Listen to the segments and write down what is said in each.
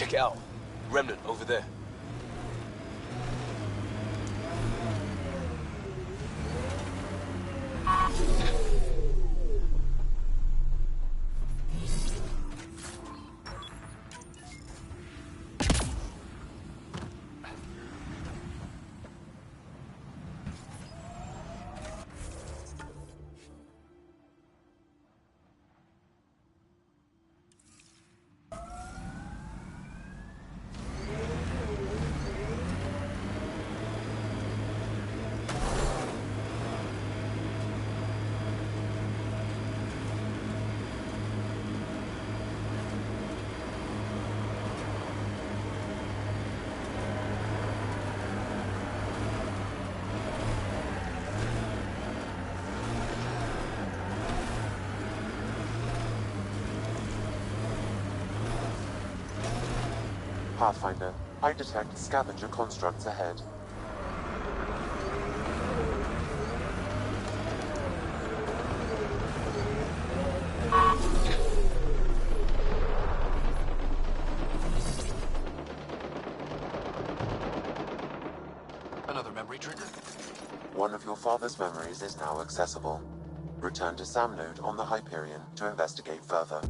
Check it out. Remnant over there. Pathfinder, I detect scavenger constructs ahead. Another memory trigger? One of your father's memories is now accessible. Return to Sam Node on the Hyperion to investigate further.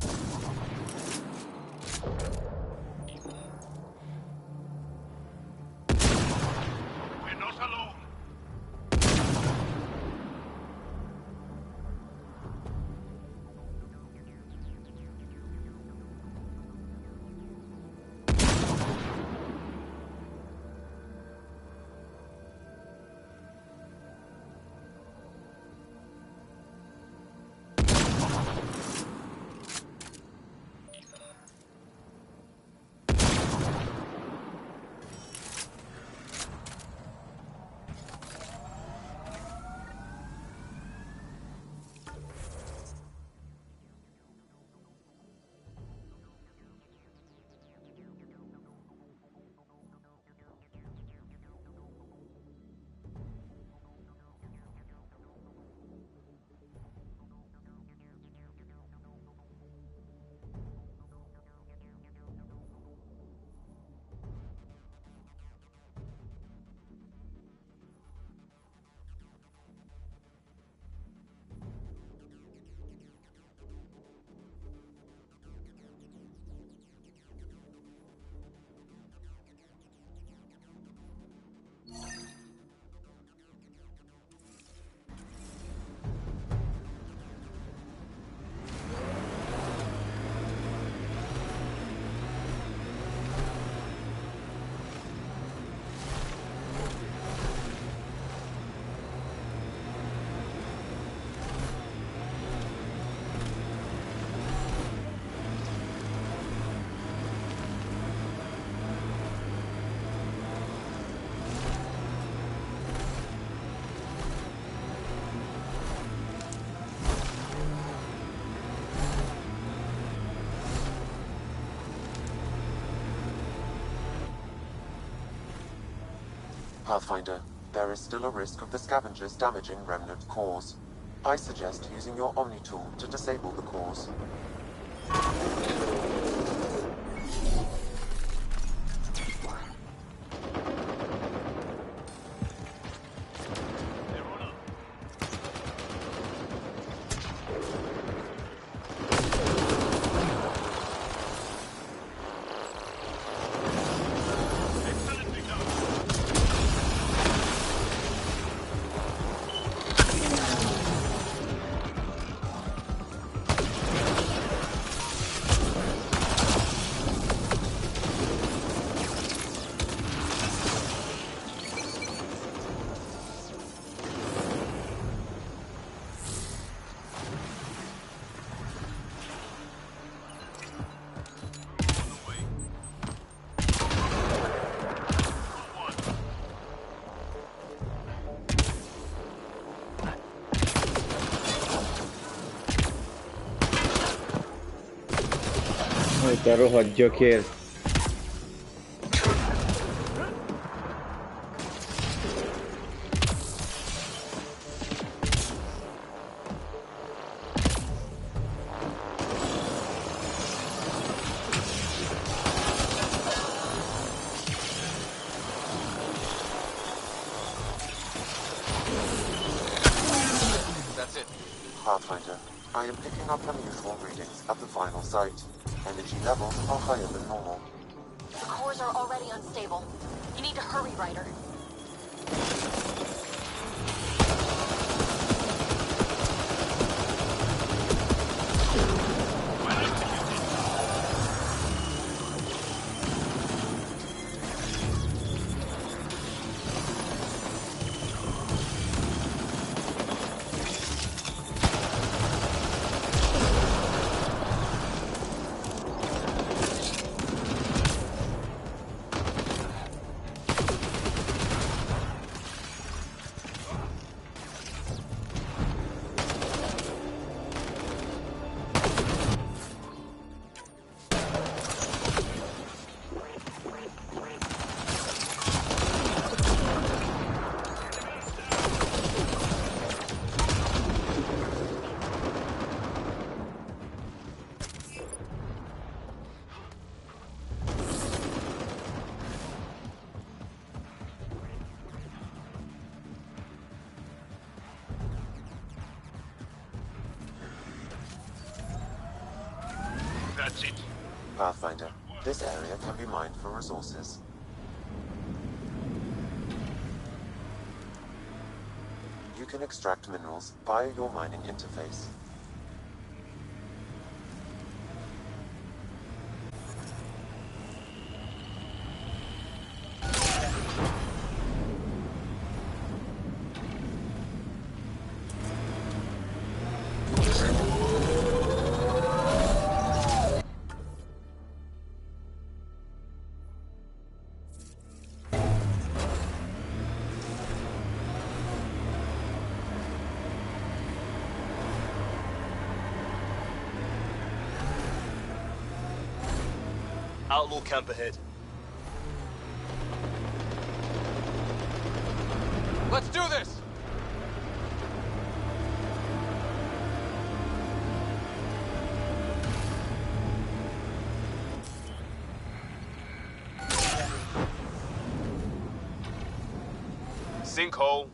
Pathfinder, there is still a risk of the scavengers damaging remnant cores. I suggest using your Omni tool to disable the cores. Te rohadt gyökér. Pathfinder, I am picking up unusual readings at the final site. Energy levels are higher than normal. The cores are already unstable. You need to hurry, Ryder. That's it. Pathfinder, this area can be mined for resources. You can extract minerals via your mining interface. Outlaw camp ahead. Let's do this! Sinkhole.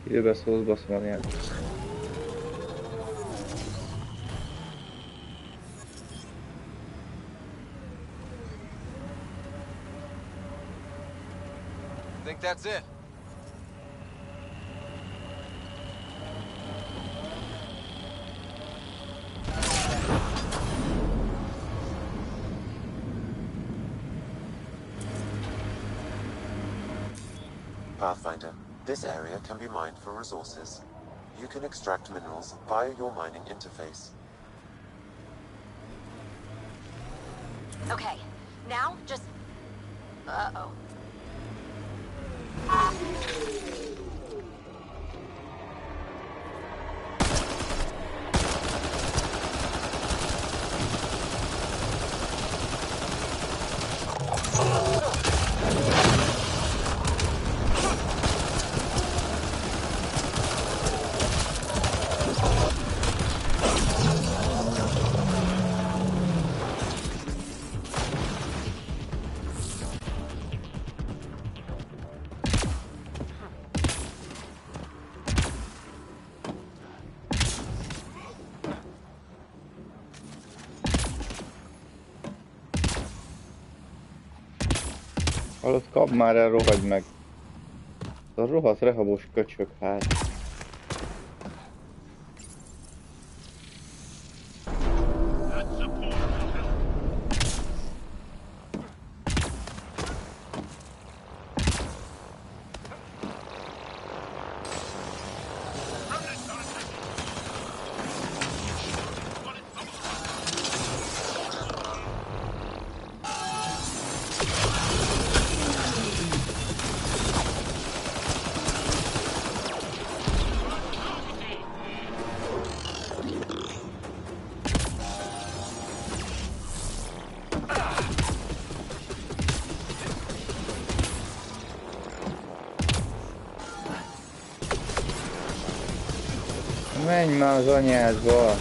Időbeszólsz, baszmányát. Think that's it? Pathfinder, this area can be mined for resources. You can extract minerals via your mining interface. Okay, now just... Uh-oh. Hallod, kap már el, rohagy meg. A rohadt rehabos köcsög, hát. That's a portal. Menj már az anyádba!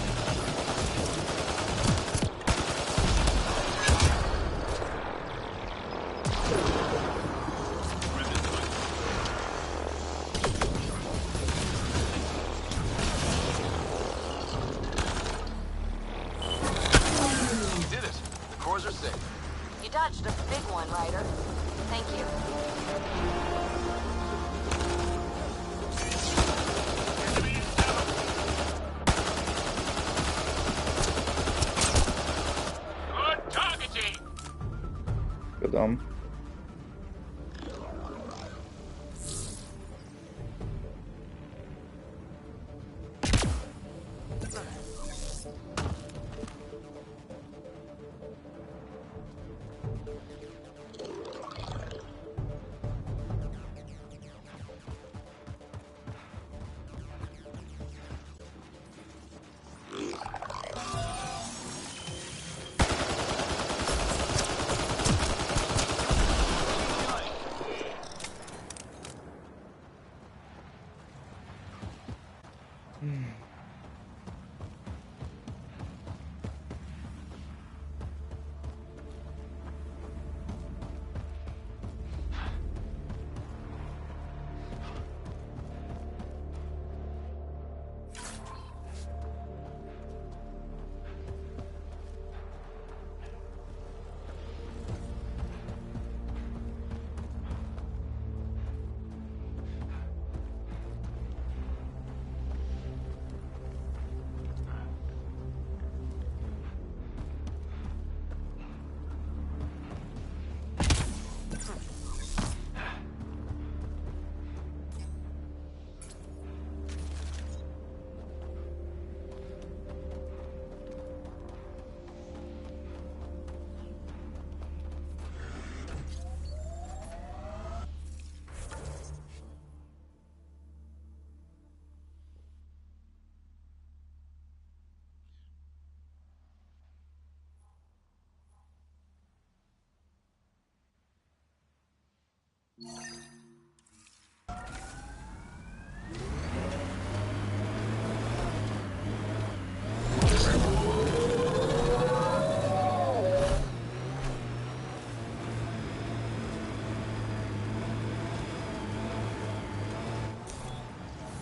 tudom.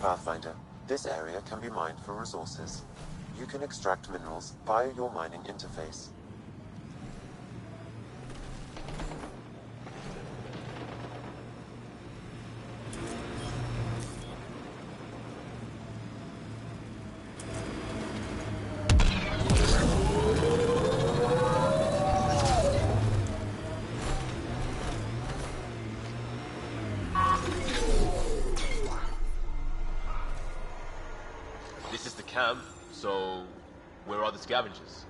Pathfinder, this area can be mined for resources. You can extract minerals via your mining interface. This is the camp, so where are the scavengers?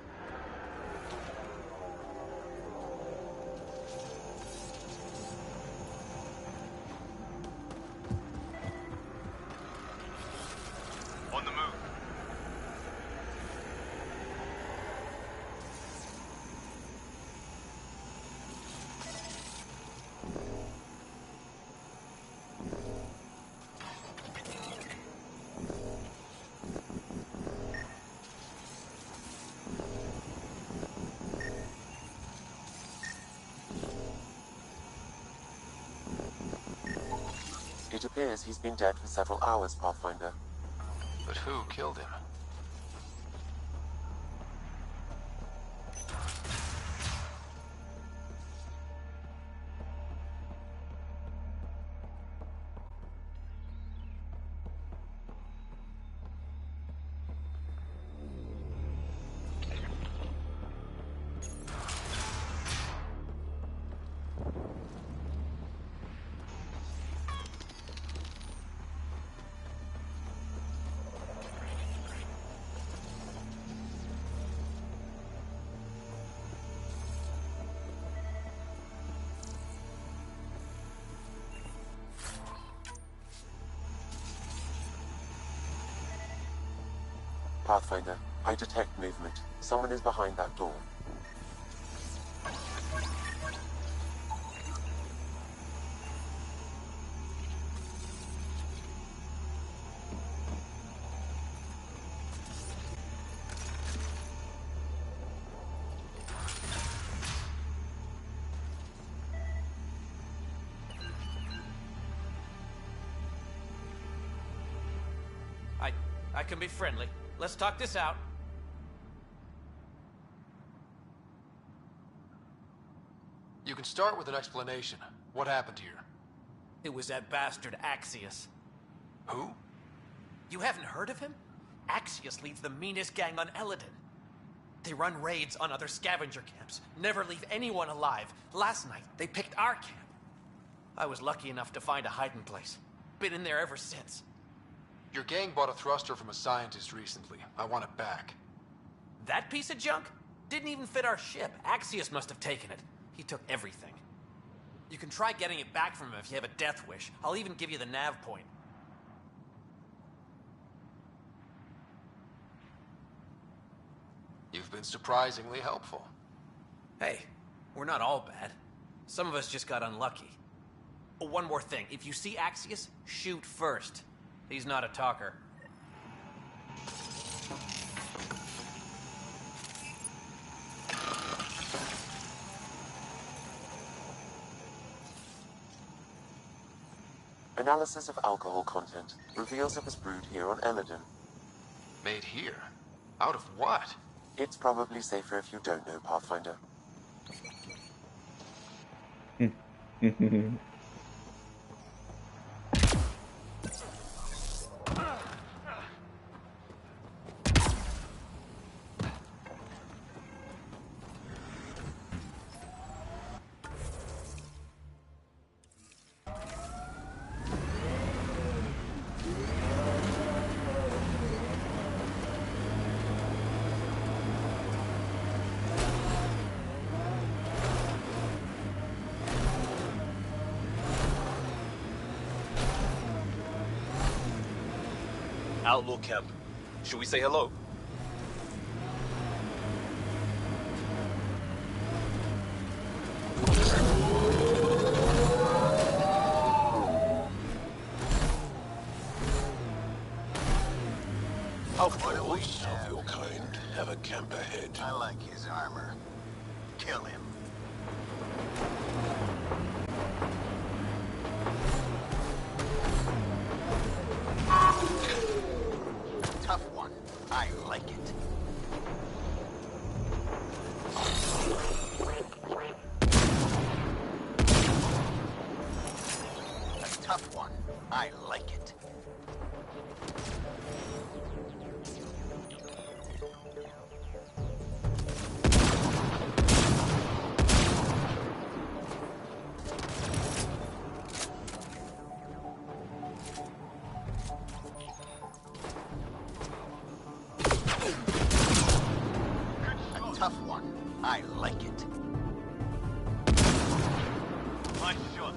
On the move. It appears he's been dead for several hours, Pathfinder. But who killed him? Pathfinder, I detect movement. Someone is behind that door. I can be friendly. Let's talk this out. You can start with an explanation. What happened here? It was that bastard Axios. Who? You haven't heard of him? Axios leads the meanest gang on Eladin. They run raids on other scavenger camps, never leave anyone alive. Last night, they picked our camp. I was lucky enough to find a hiding place. Been in there ever since. Your gang bought a thruster from a scientist recently. I want it back. That piece of junk? Didn't even fit our ship. Axios must have taken it. He took everything. You can try getting it back from him if you have a death wish. I'll even give you the nav point. You've been surprisingly helpful. Hey, we're not all bad. Some of us just got unlucky. Oh, one more thing. If you see Axios, shoot first. He's not a talker. Analysis of alcohol content reveals it was brewed here on Eladon. Made here? Out of what? It's probably safer if you don't know, Pathfinder. Outlaw camp. Should we say hello? How Violence of your kind have a camp ahead. I like his armor. Kill him. Tough one. I like it. A tough one. I like it. Tough one. I like it. Nice shot.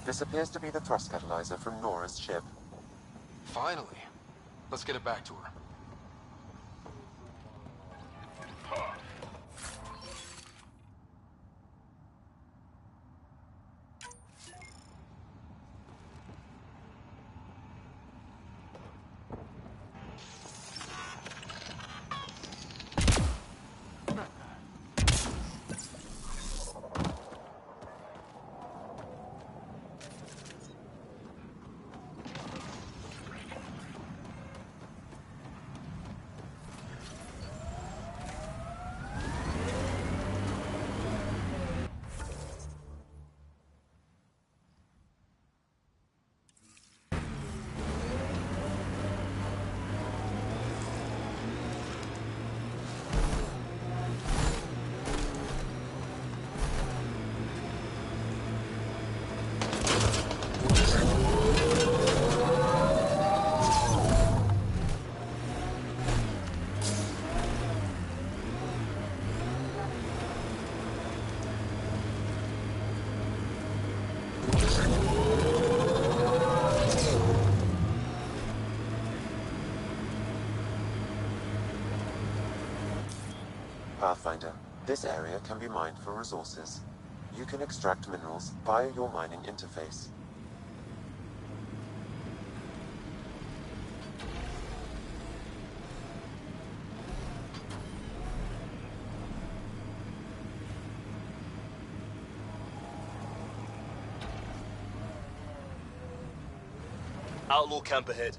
This appears to be the thrust catalyzer from Nora's ship. Finally. Let's get it back to her. Pathfinder, this area can be mined for resources. You can extract minerals via your mining interface. Outlaw camp ahead.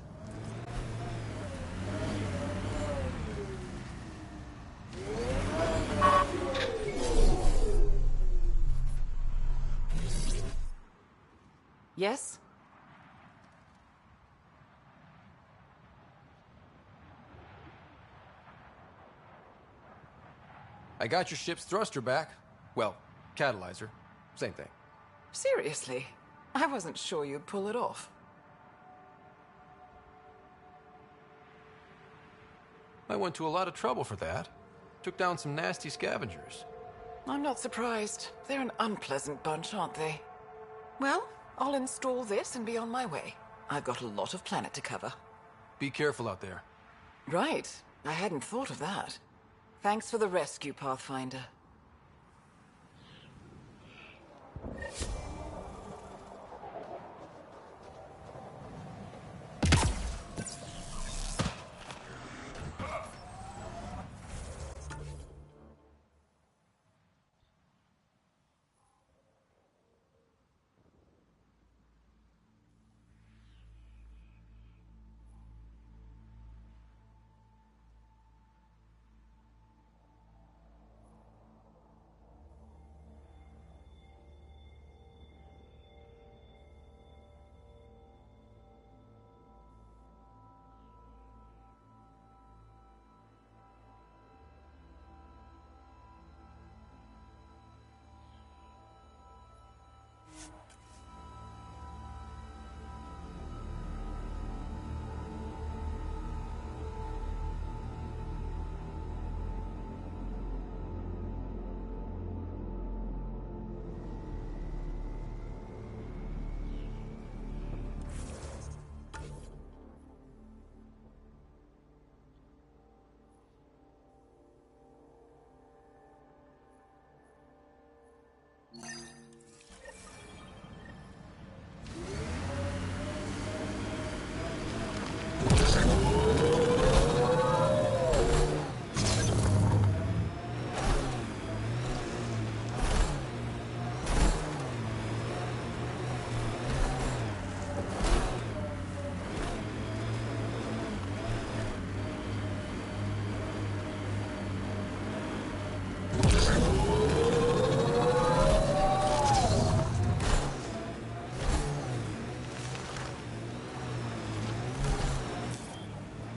Yes? I got your ship's thruster back. Well, catalyzer. Same thing. Seriously? I wasn't sure you'd pull it off. I went to a lot of trouble for that. Took down some nasty scavengers. I'm not surprised. They're an unpleasant bunch, aren't they? Well, I'll install this and be on my way. I've got a lot of planet to cover. Be careful out there. Right. I hadn't thought of that. Thanks for the rescue, Pathfinder.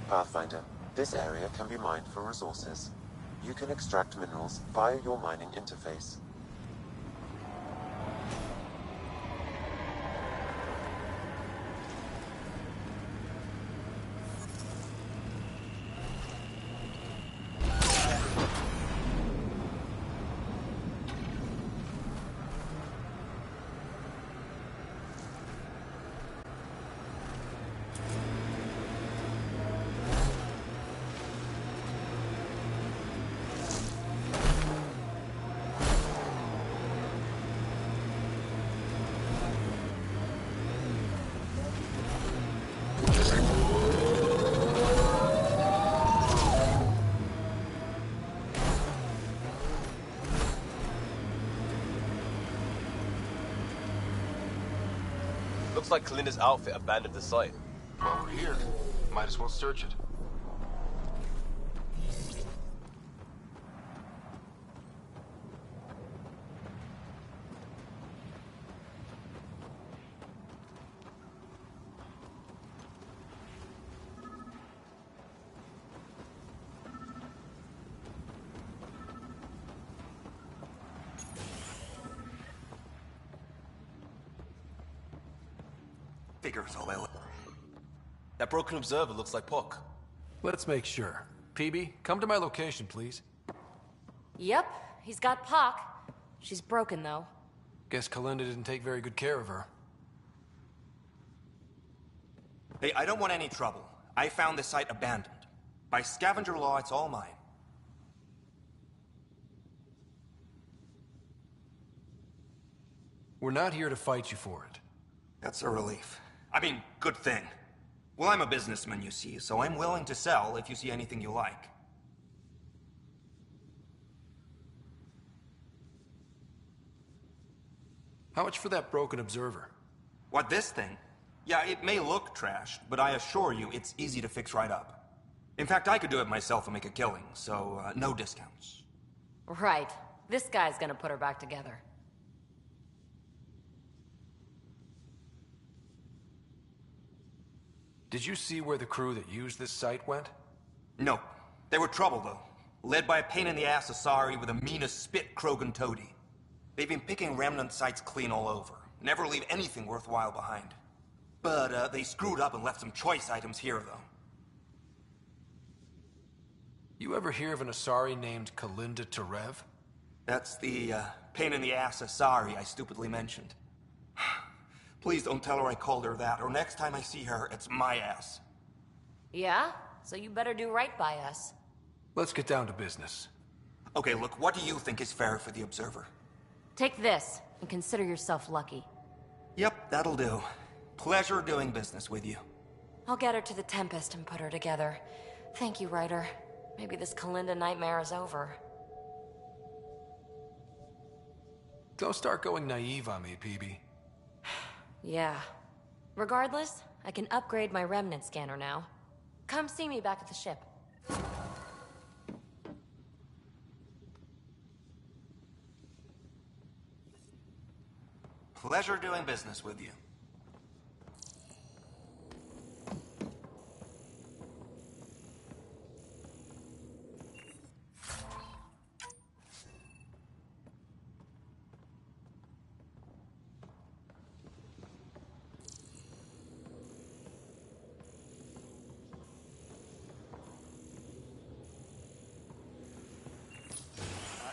Pathfinder, this area can be mined for resources. You can extract minerals via your mining interface. Looks like Kalinda's outfit abandoned the site. While we're here, might as well search it. Figures all out. That broken observer looks like Puck. Let's make sure. PB, come to my location, please. Yep, he's got Pock. She's broken, though. Guess Kalinda didn't take very good care of her. Hey, I don't want any trouble. I found the site abandoned. By scavenger law, it's all mine. We're not here to fight you for it. That's a relief. I mean, good thing. Well, I'm a businessman, you see, so I'm willing to sell if you see anything you like. How much for that broken observer? What, this thing? Yeah, it may look trashed, but I assure you it's easy to fix right up. In fact, I could do it myself and make a killing, so no discounts. Right. This guy's gonna put her back together. Did you see where the crew that used this site went? No. They were trouble, though. Led by a pain-in-the-ass Asari with the meanest spit Krogan toady. They've been picking remnant sites clean all over. Never leave anything worthwhile behind. But, they screwed up and left some choice items here, though. You ever hear of an Asari named Kalinda Terev? That's the, pain-in-the-ass Asari I stupidly mentioned. Please don't tell her I called her that, or next time I see her, it's my ass. Yeah? So you better do right by us. Let's get down to business. Okay, look, what do you think is fair for the Observer? Take this, and consider yourself lucky. Yep, that'll do. Pleasure doing business with you. I'll get her to the Tempest and put her together. Thank you, Ryder. Maybe this Kalinda nightmare is over. Don't start going naive on me, PB. Yeah. Regardless, I can upgrade my remnant scanner now. Come see me back at the ship. Pleasure doing business with you.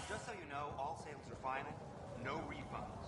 Just so you know, all sales are final. No refunds.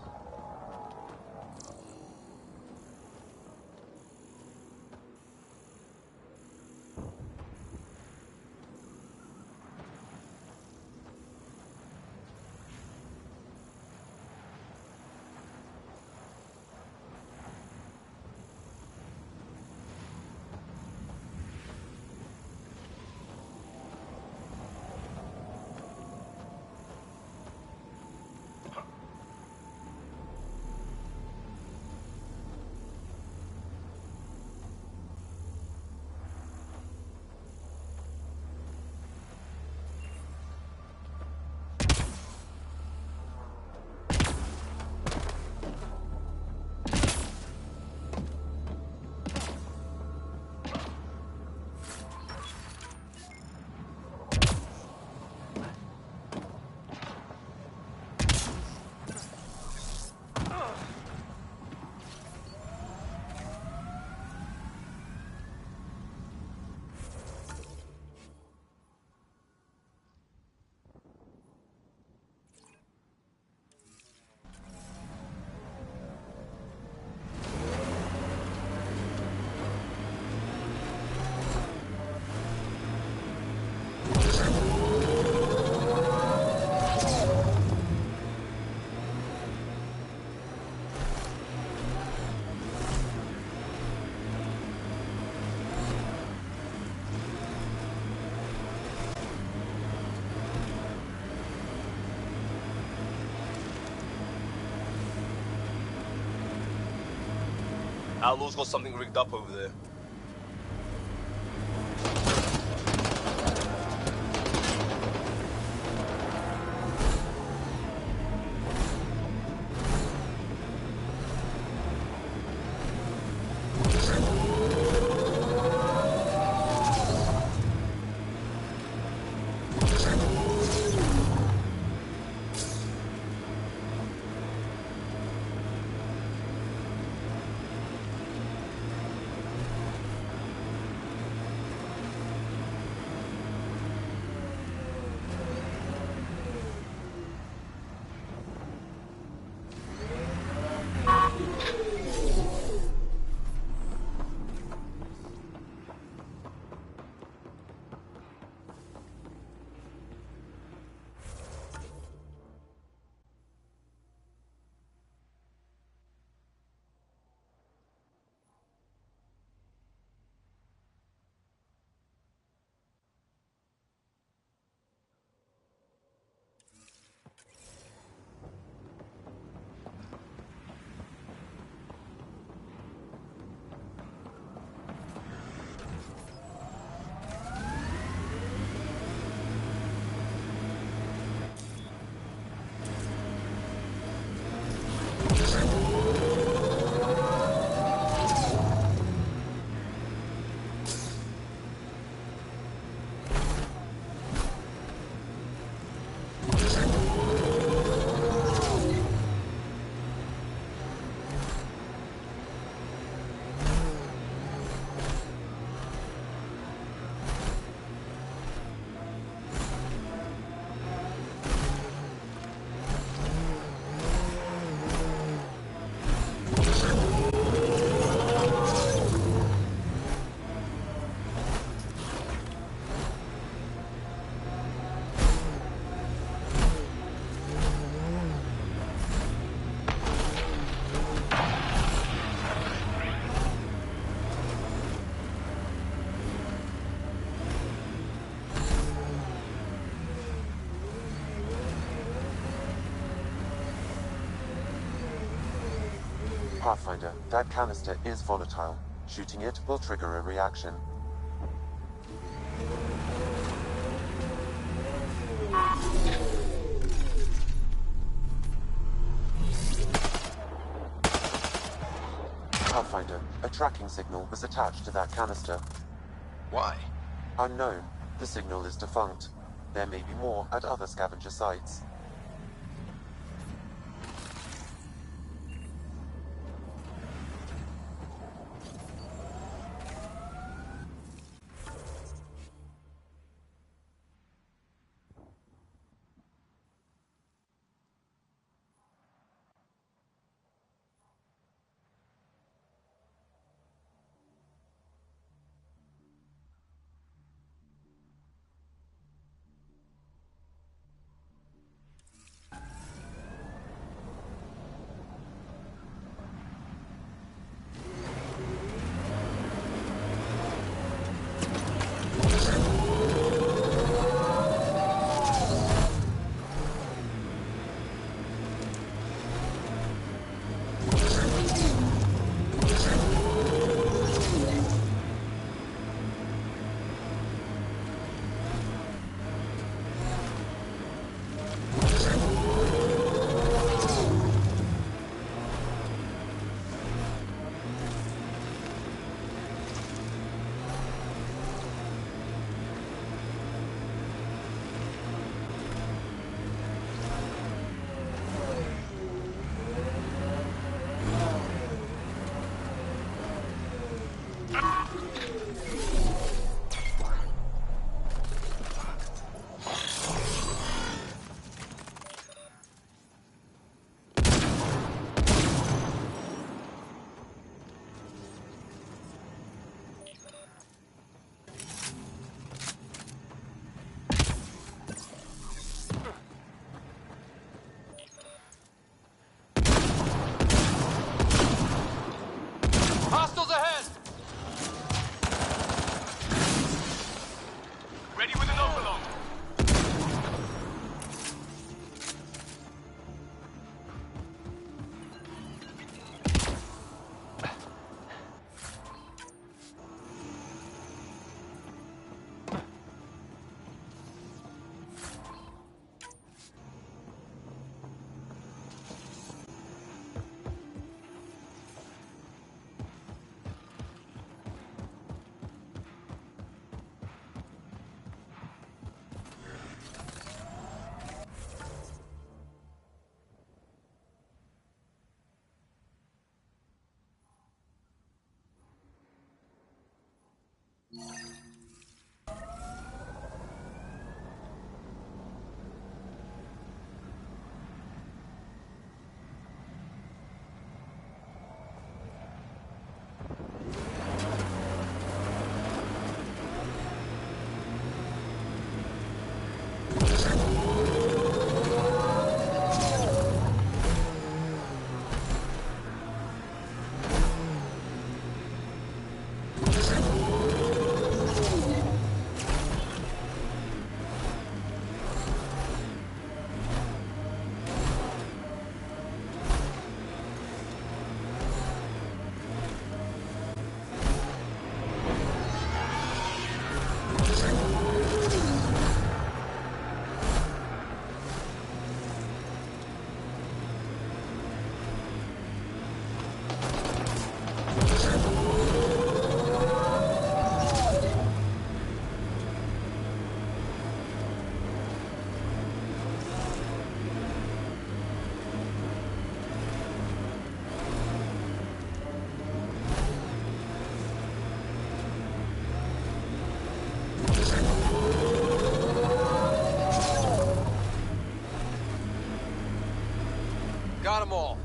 Outlaw's got something rigged up over there. Pathfinder, that canister is volatile. Shooting it will trigger a reaction. Pathfinder, a tracking signal was attached to that canister. Why? Unknown. The signal is defunct. There may be more at other scavenger sites. Hostiles ahead! Ready with an overload. Got them all.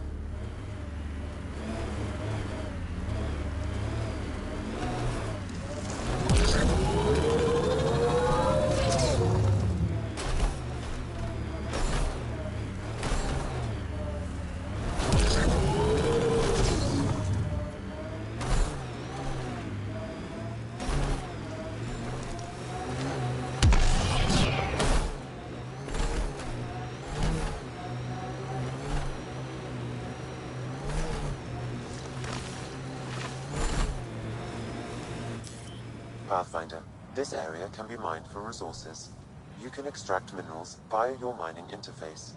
Pathfinder, this area can be mined for resources. You can extract minerals via your mining interface.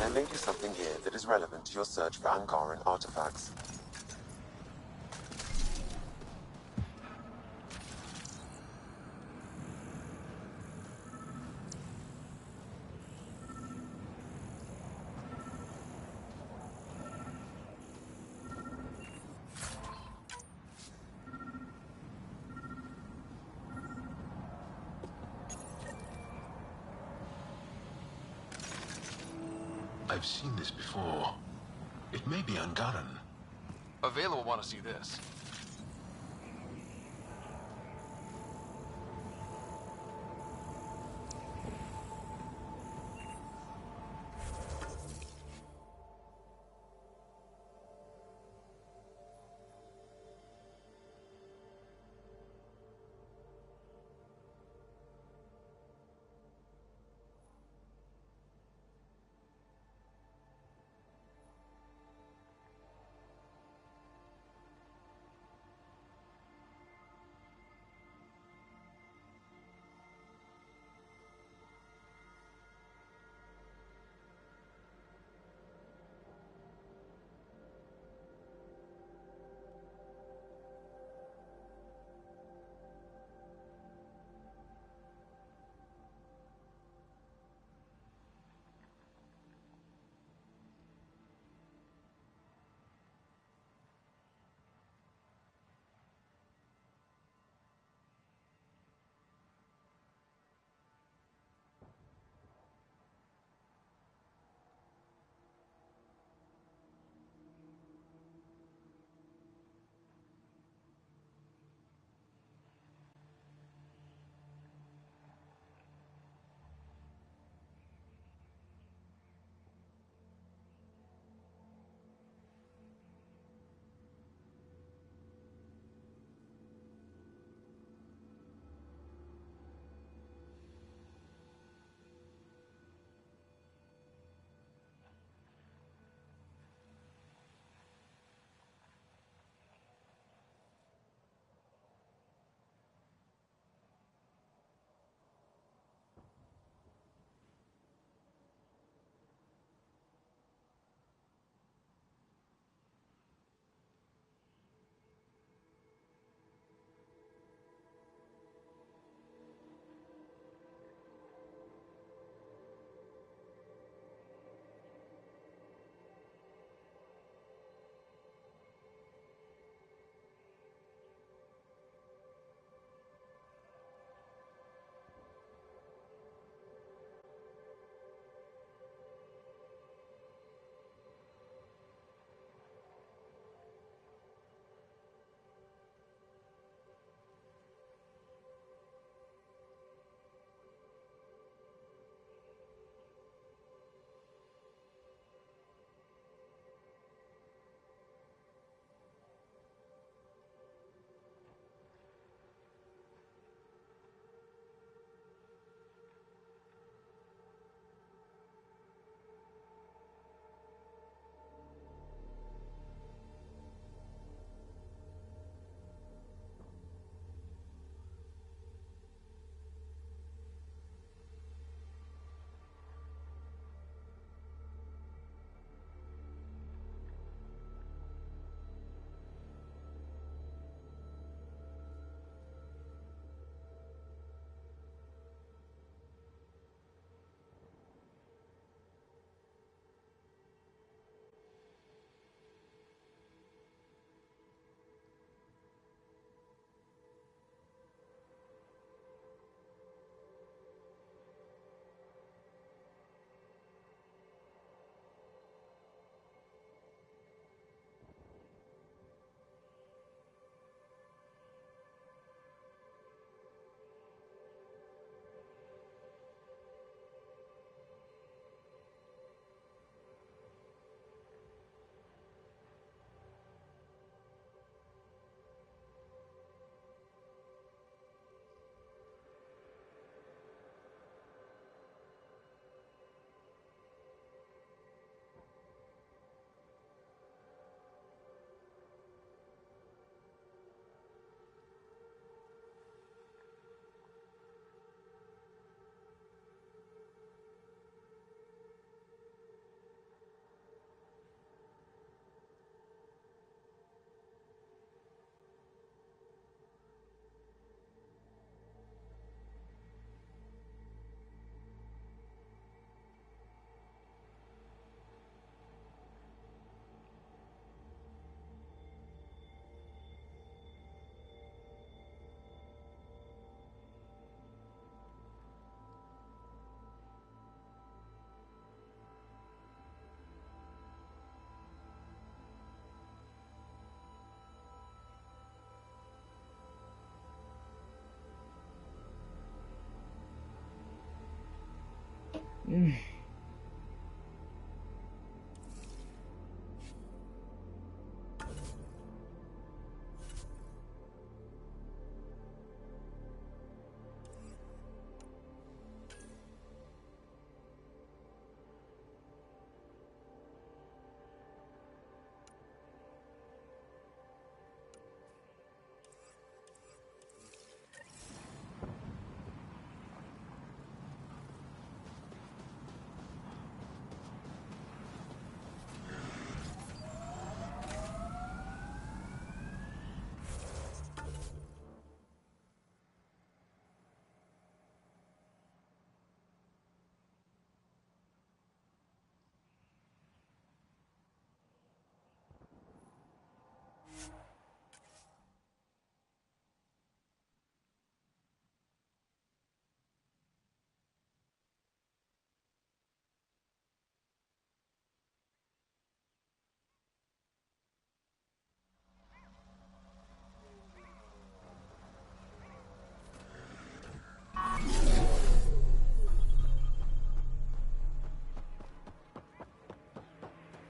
There may be something here that is relevant to your search for Angaran artifacts. I've seen this before. It may be Angaran. Avela will want to see this.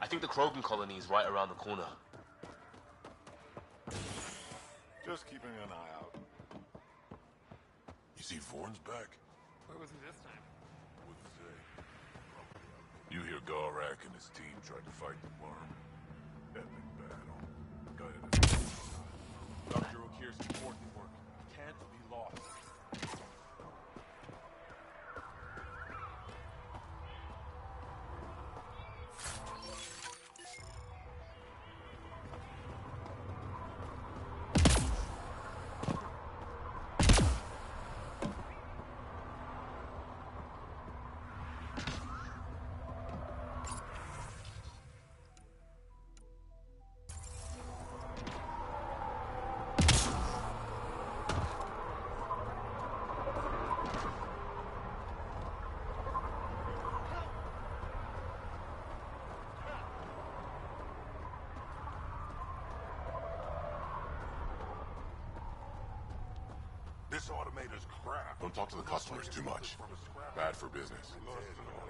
I think the Krogan colony is right around the corner. Just keeping an eye out. You see Vorn's back? Where was he this time? Wouldn't say. You hear Galrak and his team tried to fight the worm. Epic battle. Dr. O'Keefe's important work can't be lost. This automator's crap. Don't talk to the customers too much. Bad for business.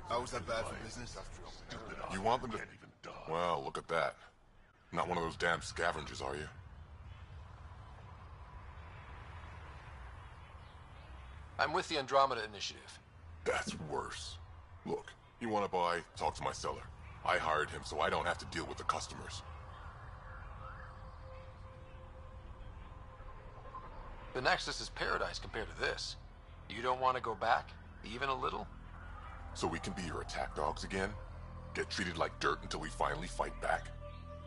How is that bad for business? You want them to... Well, look at that. Not one of those damn scavengers, are you? I'm with the Andromeda Initiative. That's worse. Look, you want to buy? Talk to my seller. I hired him so I don't have to deal with the customers. The Nexus is paradise compared to this. You don't want to go back? Even a little? So we can be your attack dogs again? Get treated like dirt until we finally fight back?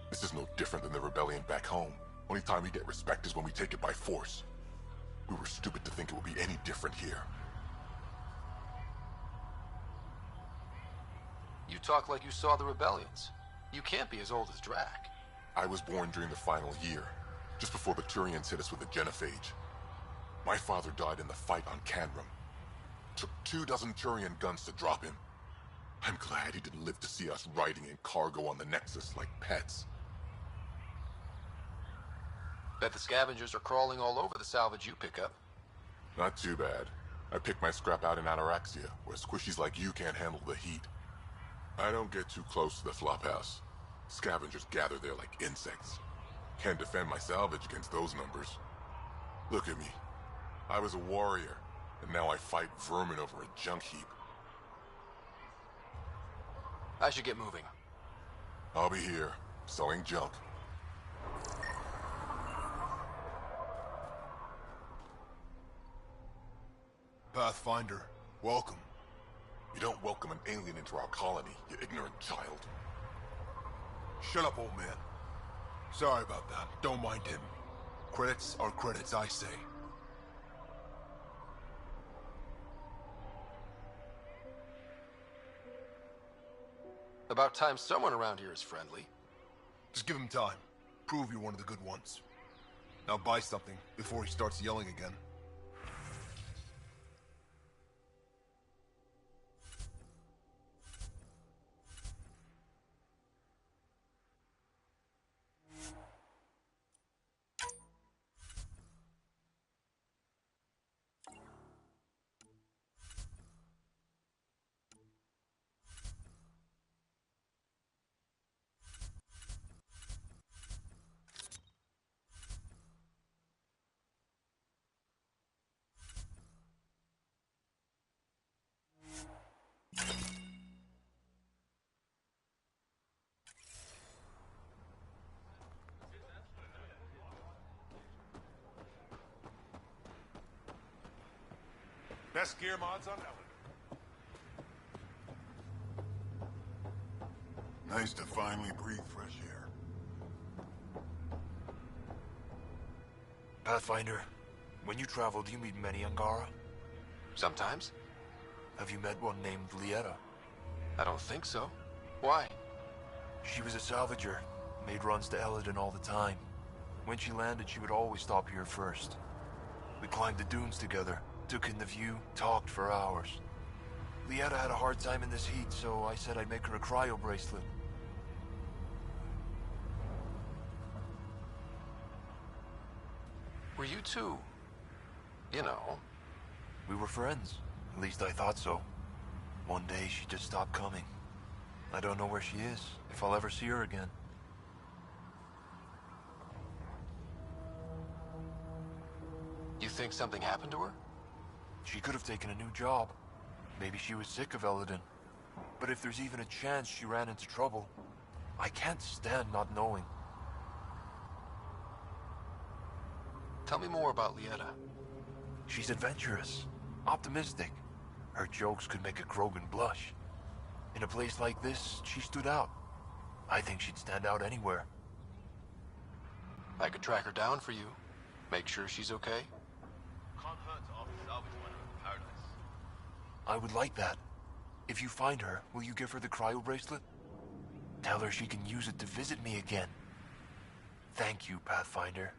This is no different than the rebellion back home. Only time we get respect is when we take it by force. We were stupid to think it would be any different here. You talk like you saw the rebellions. You can't be as old as Drac. I was born during the final year, just before the Turians hit us with the Genophage. My father died in the fight on Canrum. Took 24 Turian guns to drop him. I'm glad he didn't live to see us riding in cargo on the Nexus like pets. Bet the scavengers are crawling all over the salvage you pick up. Not too bad. I pick my scrap out in Ataraxia, where squishies like you can't handle the heat. I don't get too close to the flophouse. Scavengers gather there like insects. Can't defend my salvage against those numbers. Look at me. I was a warrior, and now I fight vermin over a junk heap. I should get moving. I'll be here, selling junk. Pathfinder, welcome. You don't welcome an alien into our colony, you ignorant child. Shut up, old man. Sorry about that. Don't mind him. Credits are credits, I say. About time someone around here is friendly. Just give him time. Prove you're one of the good ones. Now buy something before he starts yelling again. Best gear mods on Element. Nice to finally breathe fresh air. Pathfinder, when you travel, do you meet many Angara? Sometimes. Have you met one named Lieta? I don't think so. Why? She was a salvager, made runs to Eladin all the time. When she landed, she would always stop here first. We climbed the dunes together, took in the view, talked for hours. Lieta had a hard time in this heat, so I said I'd make her a cryo bracelet. Were you two, you know? We were friends. At least I thought so. One day she just stopped coming. I don't know where she is, if I'll ever see her again. You think something happened to her? She could have taken a new job. Maybe she was sick of Eladin. But if there's even a chance she ran into trouble, I can't stand not knowing. Tell me more about Lieta. She's adventurous, optimistic. Her jokes could make a Krogan blush. In a place like this, she stood out. I think she'd stand out anywhere. I could track her down for you. Make sure she's okay. Can't hurt to ask the salvage miner of paradise. I would like that. If you find her, will you give her the cryo bracelet? Tell her she can use it to visit me again. Thank you, Pathfinder.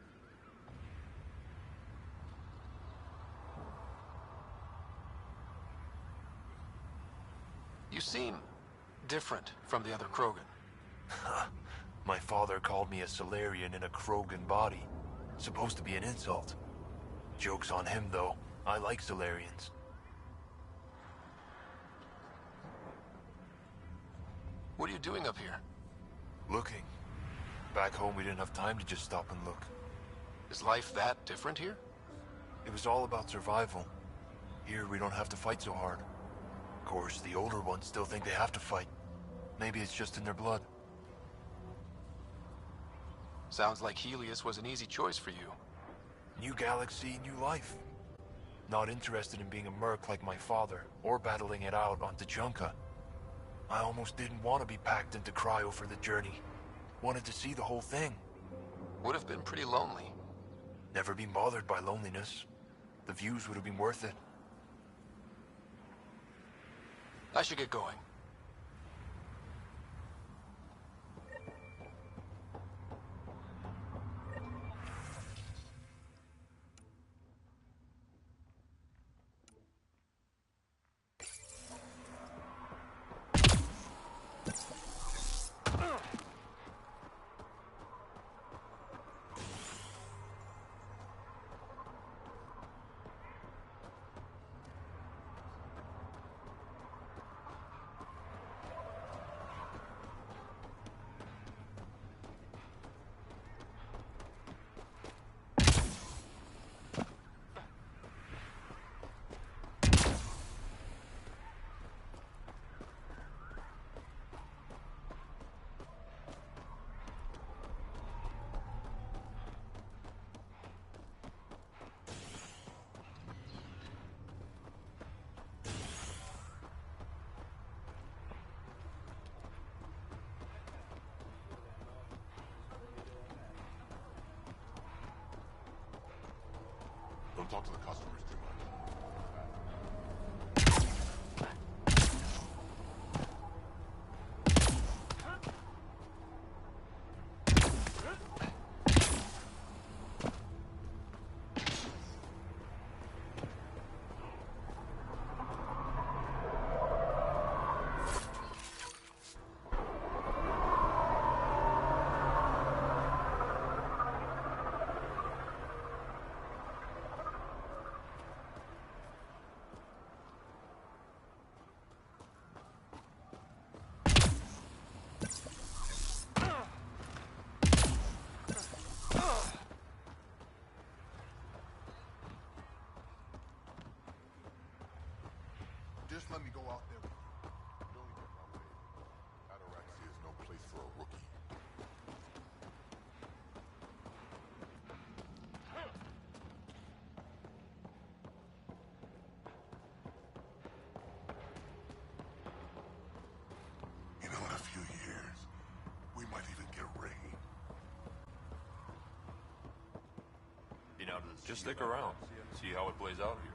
You seem different from the other Krogan. My father called me a Solarian in a Krogan body. Supposed to be an insult. Joke's on him, though. I like Solarians. What are you doing up here? Looking. Back home, we didn't have time to just stop and look. Is life that different here? It was all about survival. Here, we don't have to fight so hard. Of course, the older ones still think they have to fight. Maybe it's just in their blood. Sounds like Helios was an easy choice for you. New galaxy, new life. Not interested in being a merc like my father, or battling it out on Tuchanka. I almost didn't want to be packed into cryo for the journey. Wanted to see the whole thing. Would have been pretty lonely. Never been bothered by loneliness. The views would have been worth it. I should get going. Don't talk to the customers too much. Just stick around. See how it plays out here.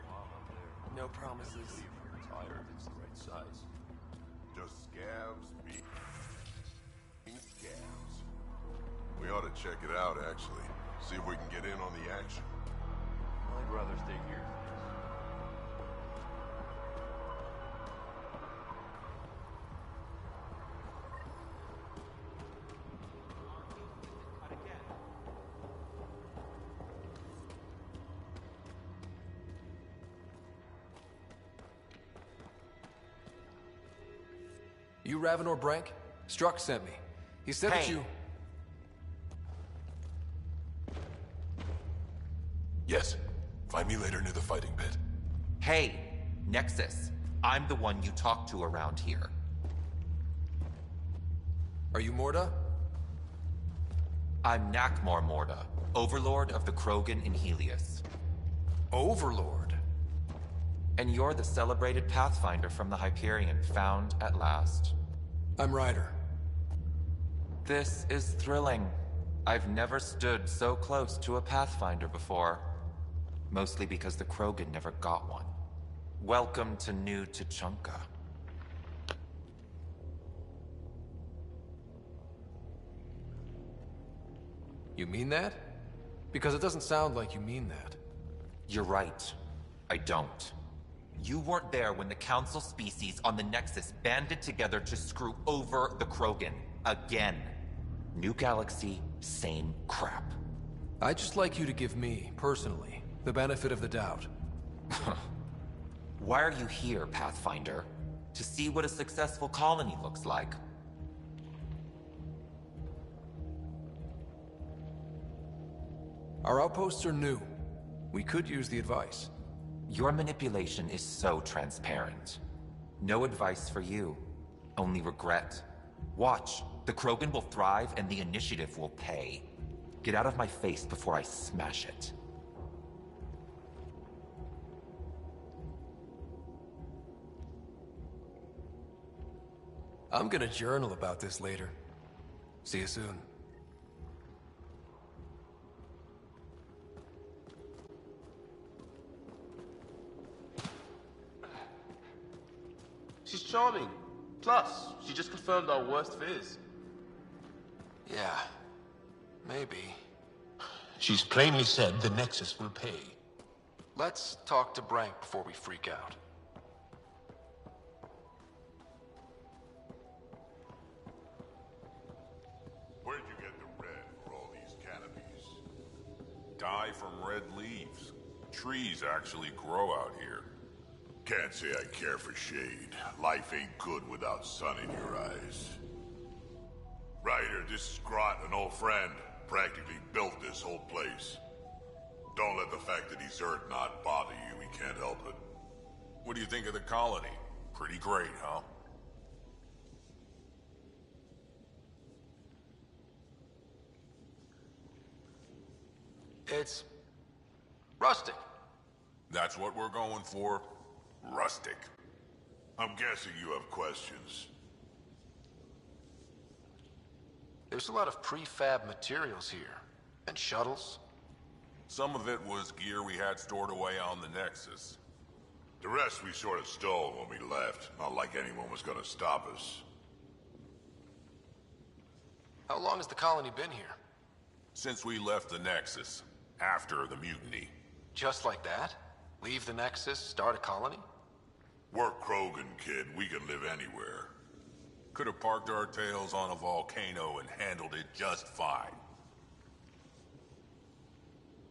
No promises. Tired, it's the right size. Just scabs being scabs. We ought to check it out, actually. See if we can get in on the action. I'd rather stay here. You Ravenor Brank? Struck sent me. He said that you... Yes. Find me later near the fighting pit. Hey, Nexus. I'm the one you talk to around here. Are you Morda? I'm Nakmor Morda, Overlord of the Krogan in Helios. Overlord? And you're the celebrated Pathfinder from the Hyperion, found at last. I'm Ryder. This is thrilling. I've never stood so close to a Pathfinder before. Mostly because the Krogan never got one. Welcome to New Tuchanka. You mean that? Because it doesn't sound like you mean that. You're right. I don't. You weren't there when the Council species on the Nexus banded together to screw over the Krogan. Again. New galaxy, same crap. I'd just like you to give me, personally, the benefit of the doubt. Why are you here, Pathfinder? To see what a successful colony looks like. Our outposts are new. We could use the advice. Your manipulation is so transparent. No advice for you. Only regret. Watch. The Krogan will thrive and the initiative will pay. Get out of my face before I smash it. I'm gonna journal about this later. See you soon. She's charming. Plus, she just confirmed our worst fears. Yeah. Maybe. She's plainly said the Nexus will pay. Let's talk to Brank before we freak out. Where'd you get the red for all these canopies? Dye from red leaves. Trees actually grow out here. Can't say I care for shade. Life ain't good without sun in your eyes. Ryder, this is Grot, an old friend. Practically built this whole place. Don't let the fact that he's Earth not bother you. He can't help it. What do you think of the colony? Pretty great, huh? It's... rustic. That's what we're going for. Rustic. I'm guessing you have questions. There's a lot of prefab materials here. And shuttles. Some of it was gear we had stored away on the Nexus. The rest we sort of stole when we left. Not like anyone was gonna stop us. How long has the colony been here? Since we left the Nexus. After the mutiny. Just like that? Leave the Nexus, start a colony? We're Krogan, kid. We can live anywhere. Could have parked our tails on a volcano and handled it just fine.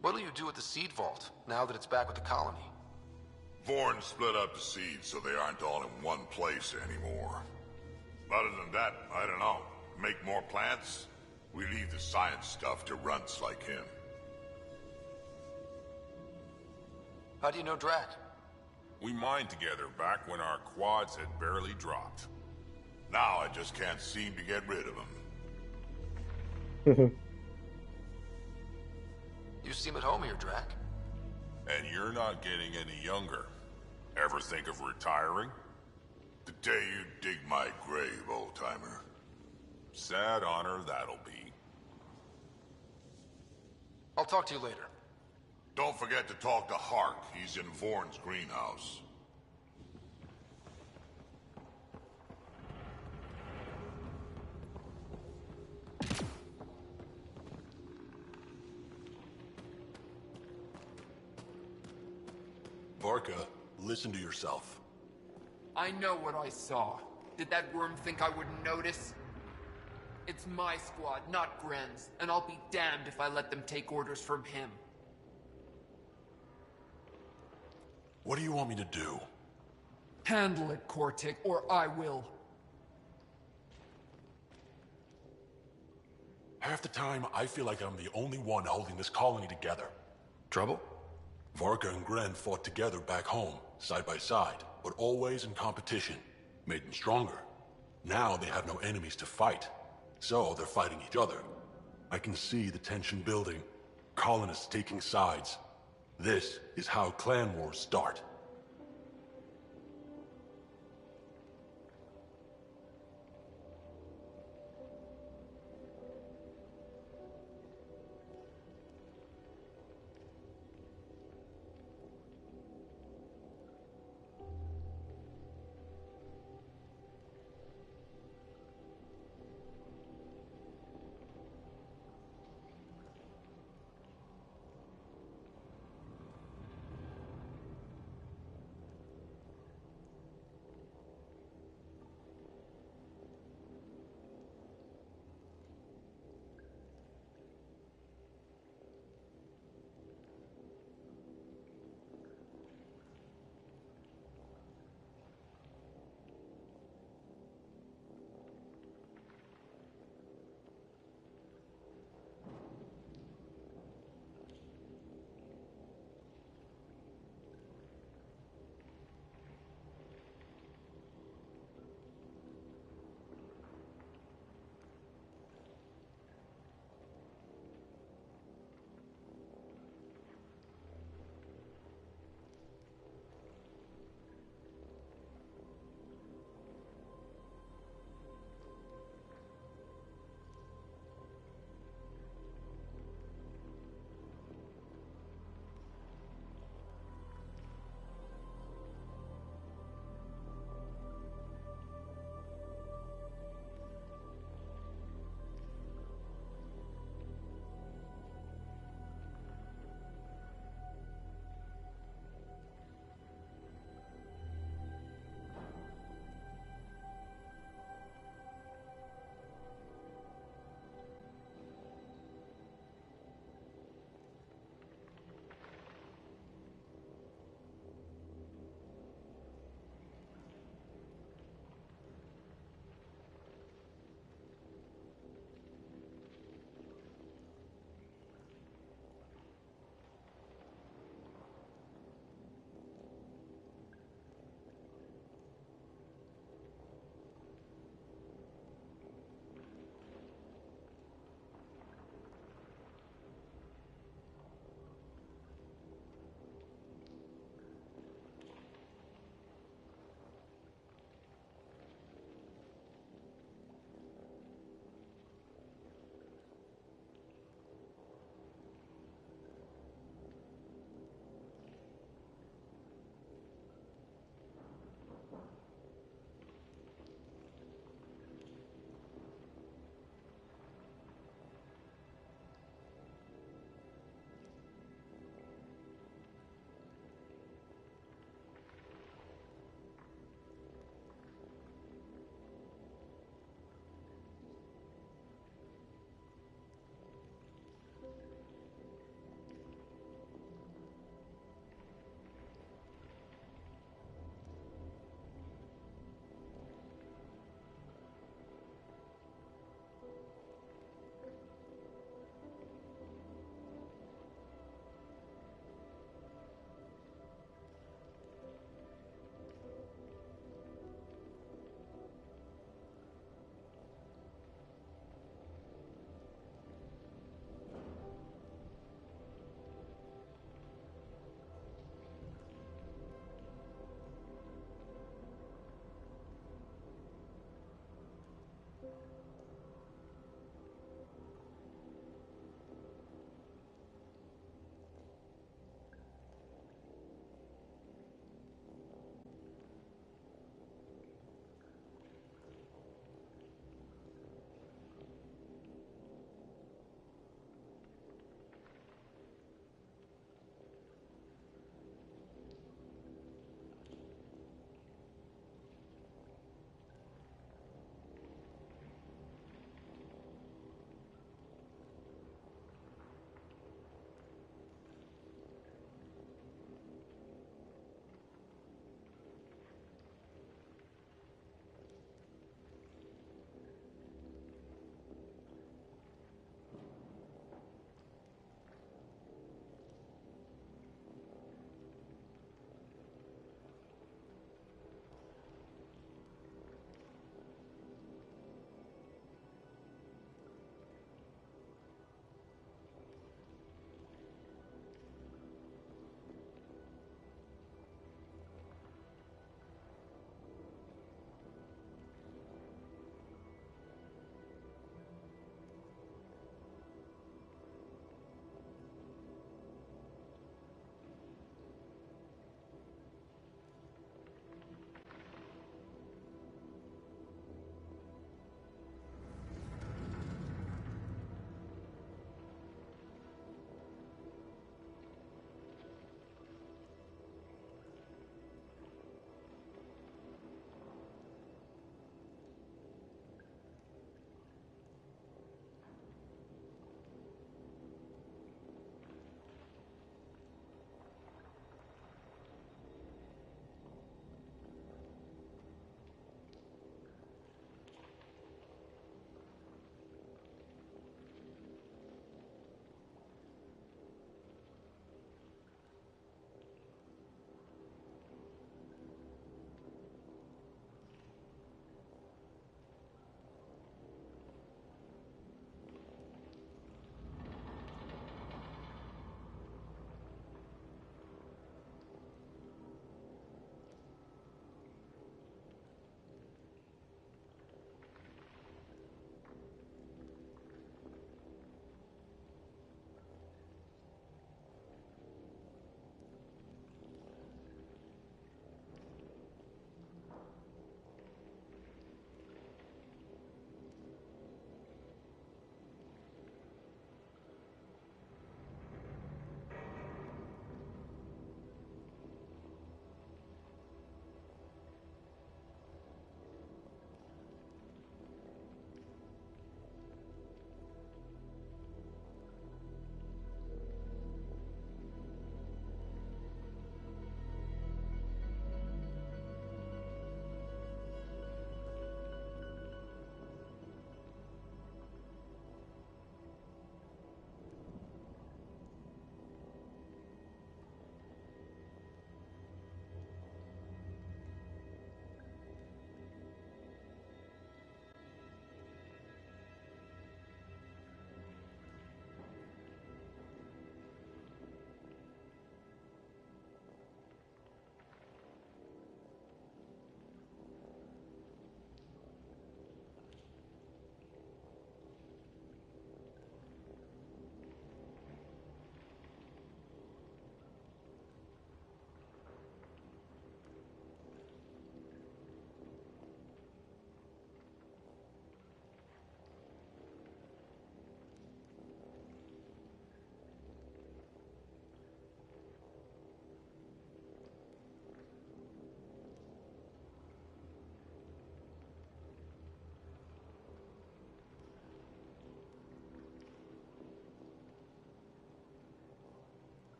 What'll you do with the seed vault, now that it's back with the colony? Vorn split up the seeds so they aren't all in one place anymore. Other than that, I don't know. Make more plants? We leave the science stuff to runts like him. How do you know Drac? We mined together back when our quads had barely dropped. Now I just can't seem to get rid of him. You seem at home here, Drac. And you're not getting any younger. Ever think of retiring? The day you dig my grave, old-timer. Sad honor that'll be. I'll talk to you later. Don't forget to talk to Hark. He's in Vorn's greenhouse. Varka, listen to yourself. I know what I saw. Did that worm think I wouldn't notice? It's my squad, not Gren's, and I'll be damned if I let them take orders from him. What do you want me to do? Handle it, Kortik, or I will. Half the time, I feel like I'm the only one holding this colony together. Trouble? Varka and Gren fought together back home, side by side, but always in competition. Made them stronger. Now they have no enemies to fight, so they're fighting each other. I can see the tension building, colonists taking sides. This is how clan wars start.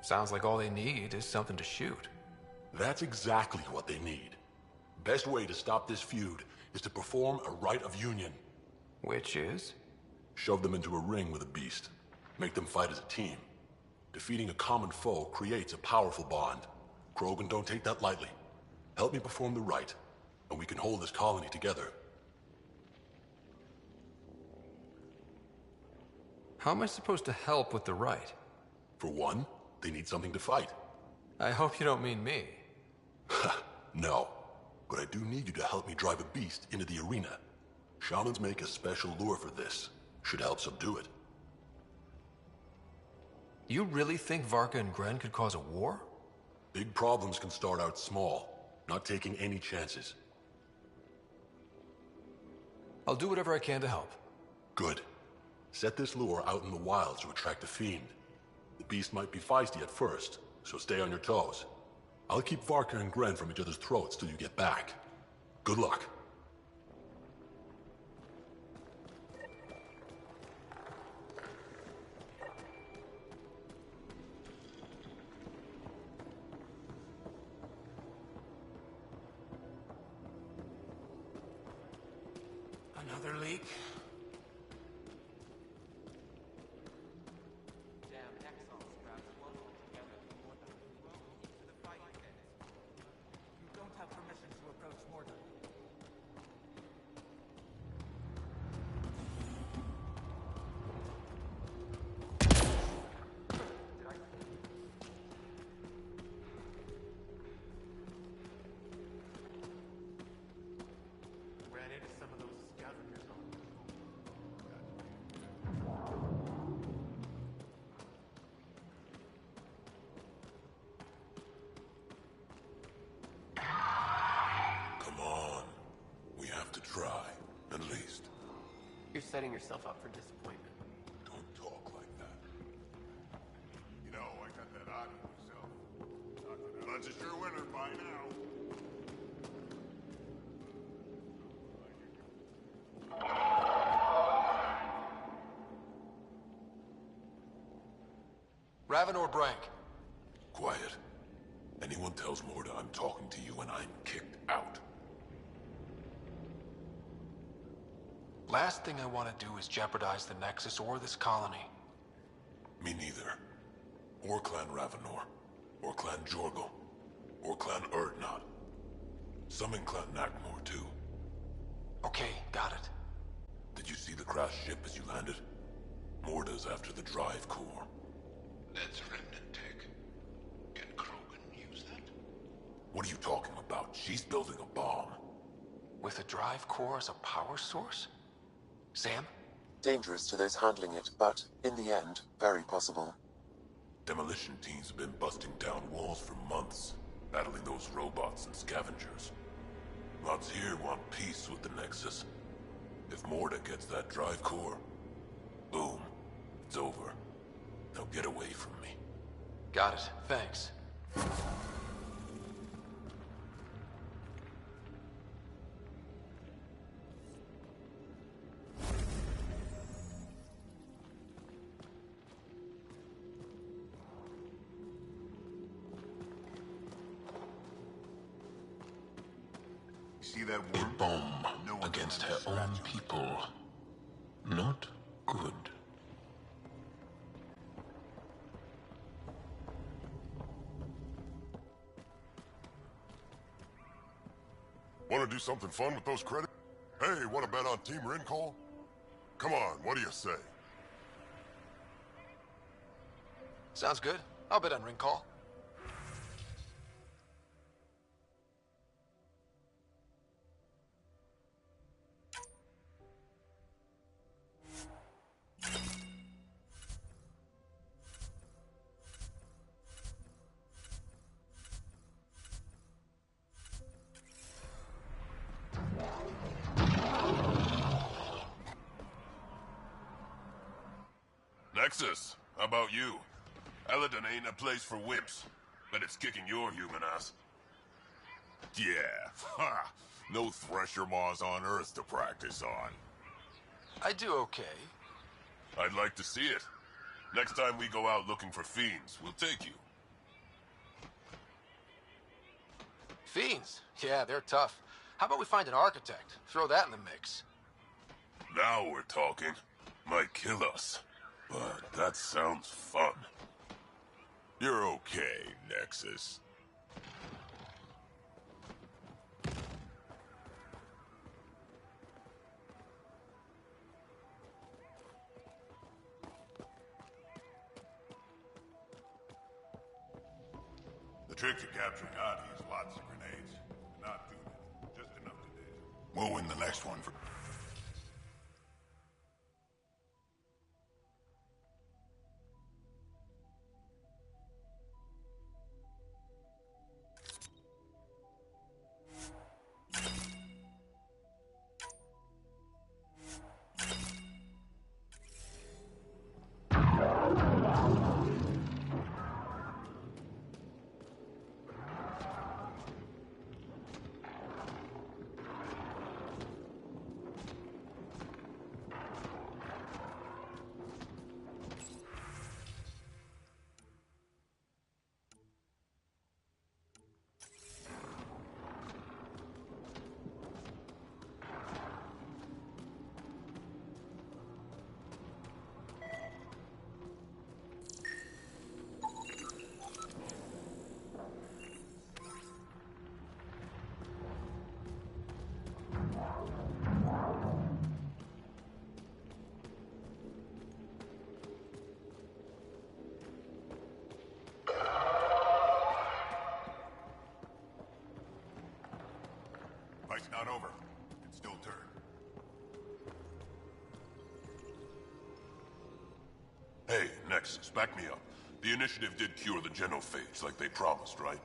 Sounds like all they need is something to shoot. That's exactly what they need. Best way to stop this feud is to perform a rite of union. Which is? Shove them into a ring with a beast. Make them fight as a team. Defeating a common foe creates a powerful bond. Krogan don't take that lightly. Help me perform the rite, and we can hold this colony together. How am I supposed to help with the rite? For one, they need something to fight. I hope you don't mean me. No, but I do need you to help me drive a beast into the arena. Shamans make a special lure for this. Should help subdue it. You really think Varka and Gren could cause a war? Big problems can start out small, not taking any chances. I'll do whatever I can to help. Good. Set this lure out in the wilds to attract the fiend. The beast might be feisty at first, so stay on your toes. I'll keep Varka and Gren from each other's throats till you get back. Good luck. Another leak? Try, at least. You're setting yourself up for disappointment. Don't talk like that. You know, I got that audio myself. That's a sure winner by now. Raven or Brank? Quiet. Anyone tells Morda I'm talking to you and I'm kicked out. Last thing I want to do is jeopardize the Nexus or this colony. Me neither. Or Clan Ravenor. Or Clan Jorgal. Or Clan Urdnot. Some in Clan Nakmor, too. Okay, got it. Did you see the crashed ship as you landed? Morda's after the drive core. That's remnant tech. Can Krogan use that? What are you talking about? She's building a bomb. With a drive core as a power source? Sam? Dangerous to those handling it, but, in the end, very possible. Demolition teams have been busting down walls for months, battling those robots and scavengers. Lots here want peace with the Nexus. If Morda gets that drive core, boom, it's over. They'll get away from me. Got it. Thanks. See that A worm? bomb No one against can her scratch own on it. people. Not good. Want to do something fun with those credits? Hey, want to bet on Team Rincall? Come on, what do you say? Sounds good. I'll bet on ring call. Nexus, how about you? Eladon ain't a place for wimps, but it's kicking your human ass. Yeah, ha! No thresher maws on Earth to practice on. I do okay. I'd like to see it. Next time we go out looking for fiends, we'll take you. Fiends? Yeah, they're tough. How about we find an architect? Throw that in the mix. Now we're talking. Might kill us, but that sounds fun. You're okay, Nexus. The trick to capturing Adi is lots of grenades. Not too many, just enough to daze him. We'll win the next one for... Fight's not over. It's still turn. Hey, Nexus, back me up. The initiative did cure the genophage like they promised, right?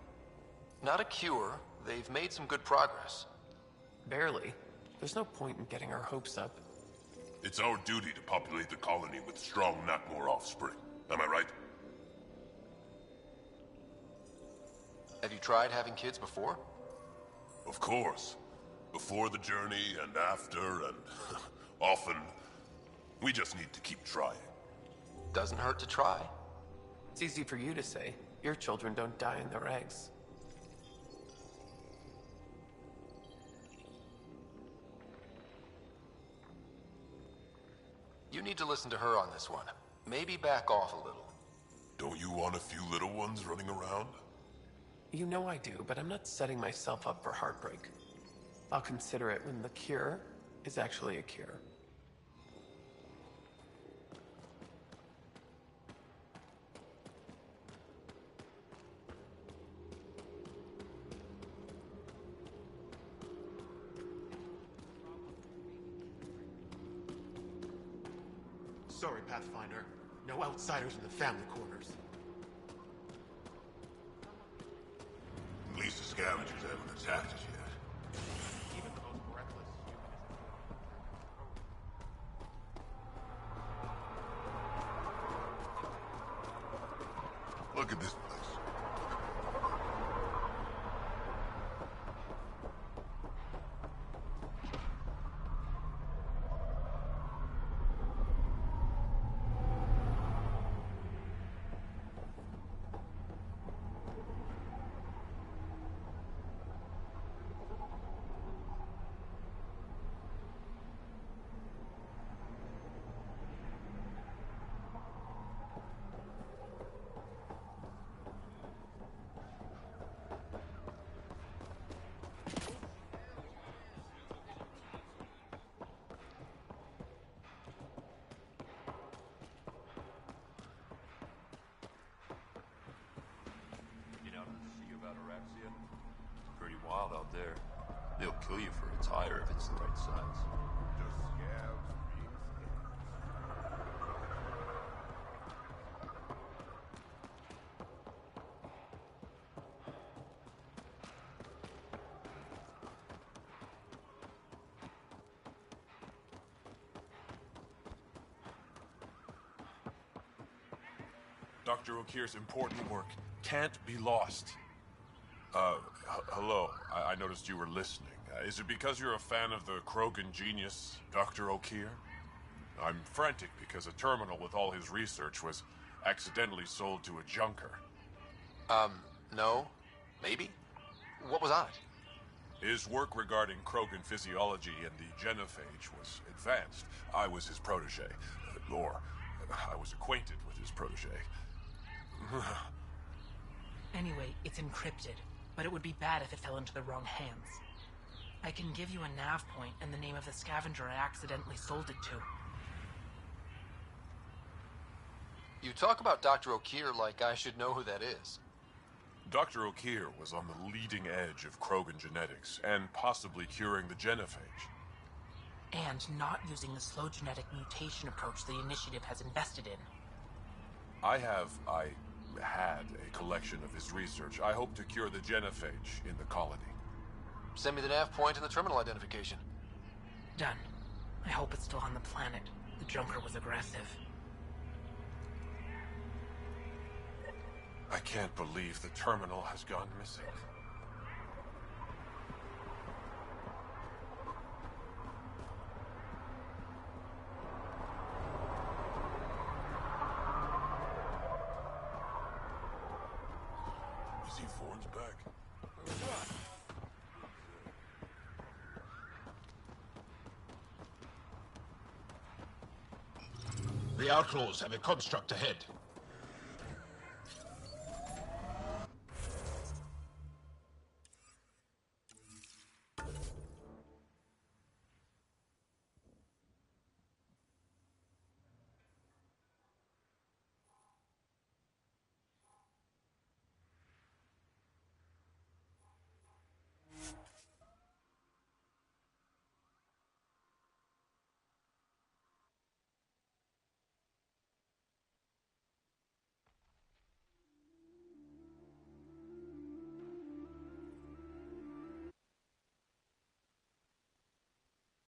Not a cure. They've made some good progress. Barely. There's no point in getting our hopes up. It's our duty to populate the colony with strong, not more offspring. Am I right? Have you tried having kids before? Of course. Before the journey and after and often. We just need to keep trying. Doesn't hurt to try. It's easy for you to say. Your children don't die in their eggs. You need to listen to her on this one. Maybe back off a little. Don't you want a few little ones running around? You know I do, but I'm not setting myself up for heartbreak. I'll consider it when the cure is actually a cure. Sorry, Pathfinder. No outsiders in the family quarters. At least the scavengers haven't attacked us yet. Even the most reckless Look at this place. Pretty wild out there. They'll kill you for a tire if it's the right size. Just scavs being Dr. O'Keefe's important work can't be lost. Hello. I noticed you were listening. Is it because you're a fan of the Krogan genius, Dr. O'Keefe? I'm frantic because a terminal with all his research was accidentally sold to a junker. No. Maybe? What was on it? His work regarding Krogan physiology and the genophage was advanced. I was his protege. Or, I was acquainted with his protege. Anyway, it's encrypted, but it would be bad if it fell into the wrong hands. I can give you a nav point and the name of the scavenger I accidentally sold it to. You talk about Dr. O'Keefe like I should know who that is. Dr. O'Keefe was on the leading edge of Krogan genetics, and possibly curing the genophage. And not using the slow genetic mutation approach the Initiative has invested in. I had a collection of his research. I hope to cure the genophage in the colony. Send me the nav point and the terminal identification. Done. I hope it's still on the planet. The Junker was aggressive. I can't believe the terminal has gone missing. C4's back. The Outlaws have a construct ahead.